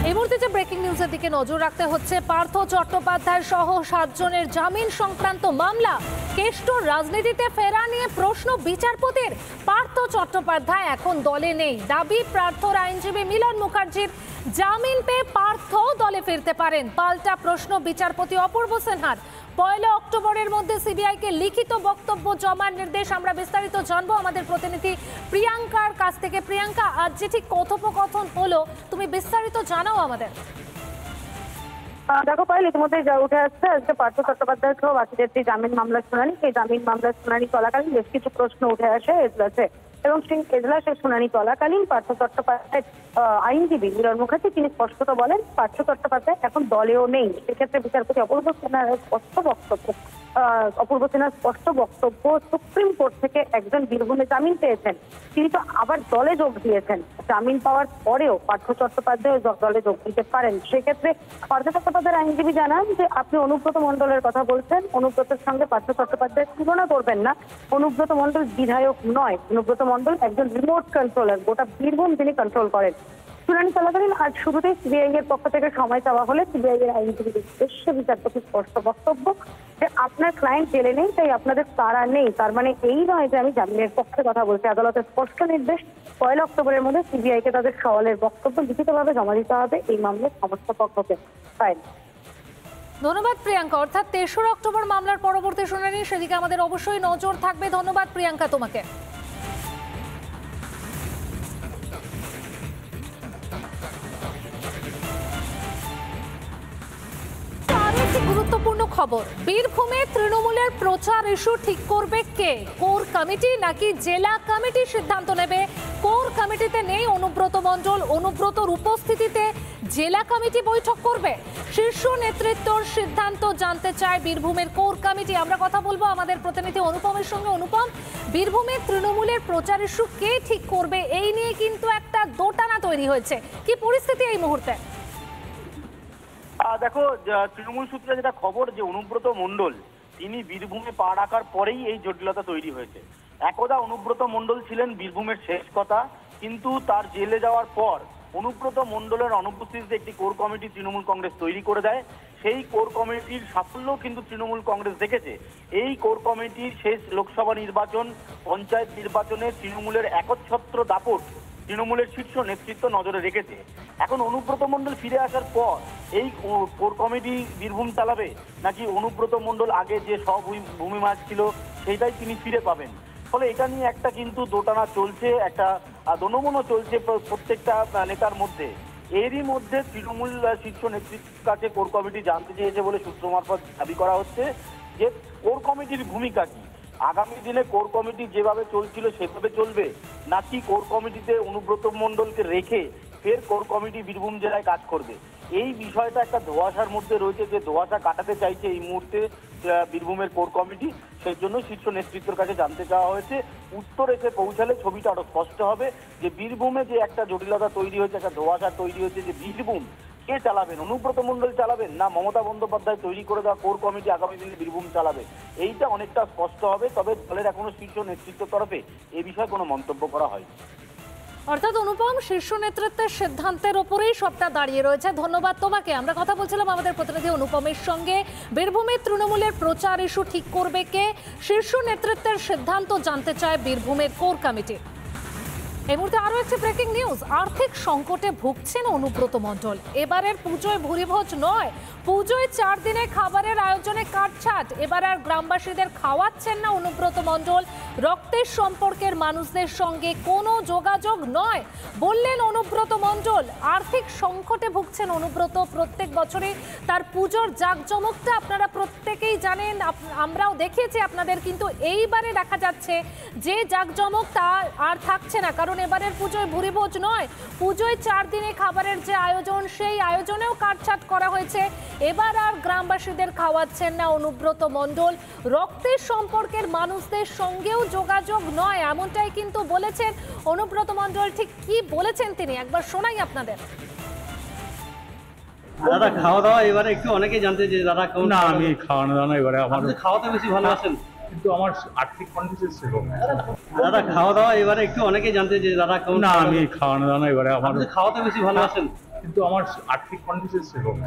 এই মুহূর্তে যে ব্রেকিং নিউজের দিকে নজর রাখতে হচ্ছে, পার্থ চট্টোপাধ্যায় সহ 7 জনের জামিন সংক্রান্ত মামলা। কেষ্টর রাজনীতিতে ফেরা নিয়ে প্রশ্ন বিচারপতির। পার্থ চট্টোপাধ্যায় এখন দলে নেই, দাবি প্রার্থর আইনজীবী মিলন মুখার্জির। জামিন পেয়ে পার্থ দলে ফিরতে পারেন, পাল্টা প্রশ্ন বিচারপতি অপূর্ব সিনহার। 1 অক্টোবরের মধ্যে সিবিআইকে লিখিত বক্তব্য জমার নির্দেশ। আমরা বিস্তারিত জানবো আমাদের প্রতিনিধি প্রিয়াঙ্কার কাছ থেকে। প্রিয়াঙ্কা, আজ যে ঠিক কথোপকথন হলো, তুমি বিস্তারিত জানাও আমাদের। দেখো পাইল, ইতিমধ্যে যা উঠে আসছে আজকে পার্থ চট্টোপাধ্যায় সহ বাকিদের যে জামিন মামলার শুনানি, সেই জামিন মামলার শুনানি চলাকালীন বেশ কিছু প্রশ্ন উঠে আসে এজলাসে, এবং সেই এজলাসের শুনানি চলাকালীন পার্থ চট্টোপাধ্যায় আইনজীবী মিলন মুখার্জি তিনি স্পষ্টত বলেন পার্থ চট্টোপাধ্যায় এখন দলেও নেই। সেক্ষেত্রে বিচারপতি অপূর্ব সিনহার স্পষ্ট বক্তব্য সুপ্রিম কোর্ট থেকে একজন বীরভূমে জামিন পেয়েছেন, তিনি তো আবার দলে যোগ দিয়েছেন। জামিন পাওয়ার পরেও পার্থ চট্টোপাধ্যায় দলে যোগ দিতে পারেন। সেক্ষেত্রে পার্থ চট্টোপাধ্যায়ের আইনজীবী জানান যে আপনি অনুব্রত মণ্ডলের কথা বলছেন, অনুব্রতের সঙ্গে পার্থ চট্টোপাধ্যায় তুলনা করবেন না। অনুব্রত মণ্ডল বিধায়ক নয়, অনুব্রত মণ্ডল একজন রিমোট কন্ট্রোলার, গোটা বীরভূম তিনি কন্ট্রোল করেন। শুনানি চলাকালীন আজ শুরুতেই সিবিআই এর পক্ষ থেকে সময় চাওয়া হলে সিবিআই এর আইনজীবীদের উদ্দেশ্যে বিচারপতির স্পষ্ট বক্তব্য যে আপনার ক্লায়েন্ট জেলে নেই, তাই আপনাদের তাড়া নেই। তার মানে এই নয় যে আমি জামিনের পক্ষে কথা বলছি। আদালতের স্পষ্ট নির্দেশ, 1 অক্টোবরের মধ্যে সিবিআই কে তাদের সওয়ালের বক্তব্য লিখিতভাবে জমা দিতে হবে এই মামলার সমস্ত পক্ষকে। ধন্যবাদ প্রিয়াঙ্কা। অর্থাৎ 3 অক্টোবর মামলার পরবর্তী শুনানি, সেদিকে আমাদের অবশ্যই নজর থাকবে। ধন্যবাদ প্রিয়াঙ্কা তোমাকে। গুরুত্বপূর্ণ খবর, বীরভূমে তৃণমূলের প্রচার ইস্যু ঠিক করবে কে? কোর কমিটি নাকি জেলা কমিটি সিদ্ধান্ত নেবে? কোর কমিটিতে নেই অনুব্রত মণ্ডল, অনুব্রতর উপস্থিতিতে জেলা কমিটি বৈঠক করবে। শীর্ষ নেতৃত্বর সিদ্ধান্ত জানতে চায় বীরভূমের কোর কমিটি। আমরা কথা বলবো আমাদের প্রতিনিধি অনুপমের সঙ্গে। অনুপম, বীরভূমের তৃণমূলের প্রচার ইস্যু কে ঠিক করবে, এই নিয়ে কিন্তু একটা দোটানা তৈরি হয়েছে। কি পরিস্থিতি এই মুহূর্তে? দেখো, তৃণমূল সূত্রে যেটা খবর যে অনুব্রত মণ্ডল তিনি বীরভূমে পা রাখার পরেই এই জটিলতা তৈরি হয়েছে। একদা অনুব্রত মণ্ডল ছিলেন বীরভূমের শেষ কথা, কিন্তু তার জেলে যাওয়ার পর অনুব্রত মণ্ডলের অনুপস্থিতিতে একটি কোর কমিটি তৃণমূল কংগ্রেস তৈরি করে দেয়। সেই কোর কমিটির সাফল্য কিন্তু তৃণমূল কংগ্রেস দেখেছে। এই কোর কমিটির শেষ লোকসভা নির্বাচন, পঞ্চায়েত নির্বাচনে তৃণমূলের একচ্ছত্র দাপট তৃণমূলের শীর্ষ নেতৃত্ব নজরে রেখেছে। এখন অনুব্রত মণ্ডল ফিরে আসার পর এই কোর কমিটি বীরভূম চালাবে, নাকি অনুব্রত মণ্ডল আগে যে সভূমি মাছ ছিল সেইটাই তিনি ফিরে পাবেন? ফলে এটা নিয়ে একটা কিন্তু দোটানা চলছে, একটা দোনমনো চলছে প্রত্যেকটা নেতার মধ্যে। এরই মধ্যে তৃণমূল শীর্ষ নেতৃত্বের কাছে কোর কমিটি জানতে চেয়েছে বলে সূত্র মারফত দাবি করা হচ্ছে যে কোর কমিটির ভূমিকা কি। আগামী দিনে কোর কমিটি যেভাবে চলছিল সেভাবে চলবে, নাকি কোর কমিটিতে অনুব্রত মণ্ডলকে রেখে ফের কোর কমিটি বীরভূম জেলায় কাজ করবে? এই বিষয়টা একটা ধোঁয়াশার মধ্যে রয়েছে, যে ধোঁয়াশা কাটাতে চাইছে এই মুহূর্তে বীরভূমের কোর কমিটি। সেই জন্য শীর্ষ নেতৃত্বের কাছে জানতে চাওয়া হয়েছে। উত্তর এসে পৌঁছালে ছবিটা আরো স্পষ্ট হবে যে বীরভূমে যে একটা জটিলতা তৈরি হয়েছে, একটা ধোঁয়াশা তৈরি হয়েছে, যে বীরভূম কে চালাবেন, অনুব্রত মণ্ডল চালাবেন না মমতা বন্দ্যোপাধ্যায় তৈরি করে দেওয়া কোর কমিটি আগামী দিনে বীরভূম চালাবে, এইটা অনেকটা স্পষ্ট হবে। তবে দলের এখনো শীর্ষ নেতৃত্বের তরফে এ বিষয়ে কোনো মন্তব্য করা হয়নি। অর্থাৎ অনুপম, শীর্ষ নেতৃত্বের সিদ্ধান্তের উপরেই সবটা দাঁড়িয়ে রয়েছে। ধন্যবাদ তোমাকে। আমরা কথা বলছিলাম আমাদের প্রতিনিধি অনুপমের সঙ্গে। বীরভূমের তৃণমূলের প্রচার ইস্যু ঠিক করবে কে? শীর্ষ নেতৃত্বের সিদ্ধান্ত জানতে চায় বীরভূমের কোর কমিটি। এই মুহূর্তে আরো একটি ব্রেকিং নিউজ, আর্থিক সংকটে ভুগছেন অনুব্রত মণ্ডল। এবারের পুজোয় ভুরিভোজ নয়, পুজোয় 4 দিনে খাবারের আয়োজনে কাটছাট। এবার আর গ্রামবাসীদের খাওয়াচ্ছেন না অনুব্রত মণ্ডল। রক্তের সম্পর্কের মানুষদের সঙ্গে কোনো যোগাযোগ নয় বললেন অনুব্রত মণ্ডল। আর্থিক সংকটে ভুগছেন অনুব্রত। প্রত্যেক বছরই তার পুজোর জাঁকজমকটা আপনারা প্রত্যেকেই জানেন, আমরাও দেখিয়েছি আপনাদের, কিন্তু এইবারে দেখা যাচ্ছে যে জাঁকজমক তা আর থাকছে না। কারণ এবারের পুজোয় ভুরিভোজ নয়, পুজোয় 4 দিনে খাবারের যে আয়োজন, সেই আয়োজনেও কাটছাট করা হয়েছে। এবার আর গ্রামবাসীদের খাওয়াচ্ছেন না অনুব্রত মণ্ডল। রক্তের সম্পর্কের মানুষদের সঙ্গেও যোগাযোগ নয়, এমনটাই কিন্তু বলেছেন অনুব্রত মণ্ডল। ঠিক কি বলেছেন তিনি একবার শোনাই আপনাদের। দাদা, খাওয়া দাওয়া এবারে একটু অনেকে জানতে যে দাদা কেমন? না, আমি খাওয়ানো দাওয়ানো এবারে আমার খাওয়াতে বেশি ভালোবাসেন, কিন্তু আমার আর্থিক কন্ডিশন সেরকম। দাদা খাওয়া দাওয়া এবারে একটু অনেকে জানতে যে দাদা কেমন? না, আমি খাওয়ানো দাওয়ানো এবারে আমার খাওয়াতে বেশি ভালোবাসেন, কিন্তু আমার আর্থিক কন্ডিশন ছিল না।